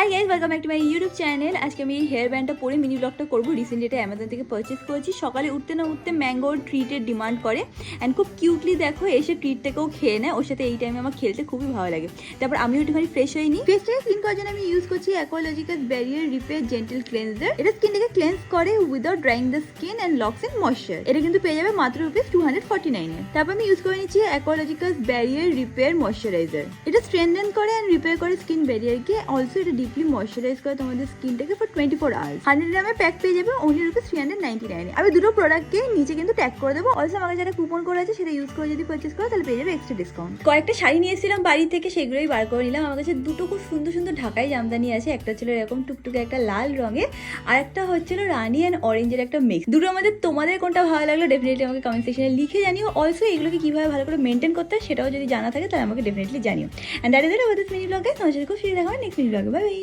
Hi guys, welcome back to my YouTube channel. আজকে আমি এই হেয়ার ব্যান্ডটা পরে মিনি ব্লগটা করবো। রিসেন্টলি এটা অ্যামাজন থেকে পারচেস করেছি। সকালে উঠতে না উঠতে ম্যাঙ্গোর ট্রিটের ডিমান্ড করে অ্যান্ড খুব কিউটলি দেখো এসে ট্রিটটাকেও খেয়ে নেয়। ওর সাথে এই টাইমে আমার খেলতে খুবই ভালো লাগে। তারপর আমি একটুখানি ফ্রেশ হয়ে নিই। ফেসটাকে ক্লিন করার জন্য আমি ইউজ করছি অ্যাকোয়ালজিক্যাল ব্যারিয়ার রিপেয়ার জেন্টেল ক্লেন্সার। এটা স্কিনটাকে ক্লেন্স করে without drawing the skin and locks in moisture. এটা কিন্তু পেয়ে যাবে মাত্র ₹249 এ। তারপর আমি ইউজ করে নিচ্ছি অ্যাকোয়ালজিক্যাল ব্যারিয়ার রিপেয়ার ময়েশ্চারাইজার। এটা স্ট্রেনথেন করে অ্যান্ড রিপেয়ার করে স্কিন ব্যারিয়ারকে। অলসো এটা ডিপলি ময়েশ্চারাইজ করে তোমাদের স্কিনটাকে ফর 24 আওয়ার্স। 100 গ্রামের প্যাক পেয়ে যাবে অনলি ₹399 এ। আমি দুটো প্রোডাক্টকে নিচে কিন্তু ট্যাগ করে দেবো। অলসো আমার যারা কুপন কোড আছে সেটা ইউজ করে যদি পারচেস করো তাহলে পেয়ে যাবে এক্সট্রা ডিসকাউন্ট। কয়েকটা শাড়ি নিয়ে এসেছিলাম বাড়ি থেকে, সেগুলোই বার করে নিলাম। আমার কাছে দুটো খুব সুন্দর সুন্দর ঢাকাই জামদানি আছে। একটা ছিল এরকম টুকটুকে একটা লাল রঙের, আর একটা হচ্ছিল রানি অ্যান্ড অরেঞ্জের একটা মিক্স। দুটোর মধ্যে তোমাদের কোনটা ভালো লাগলো ডেফিনেটলি আমাকে কমেন্ট সেকশনে লিখে জানিও। অলসো এগুলোকে কিভাবে ভালো করে মেনটেন করতে হয় সেটাও যদি জানা থাকে তাহলে আমাকে ডেফিনেটলি জানিও। And that is it for this mini blog guys. তোমার সাথে খুব শীঘ্রই দেখা হবে নেক্সট মিনি ব্লগে। Bye bye.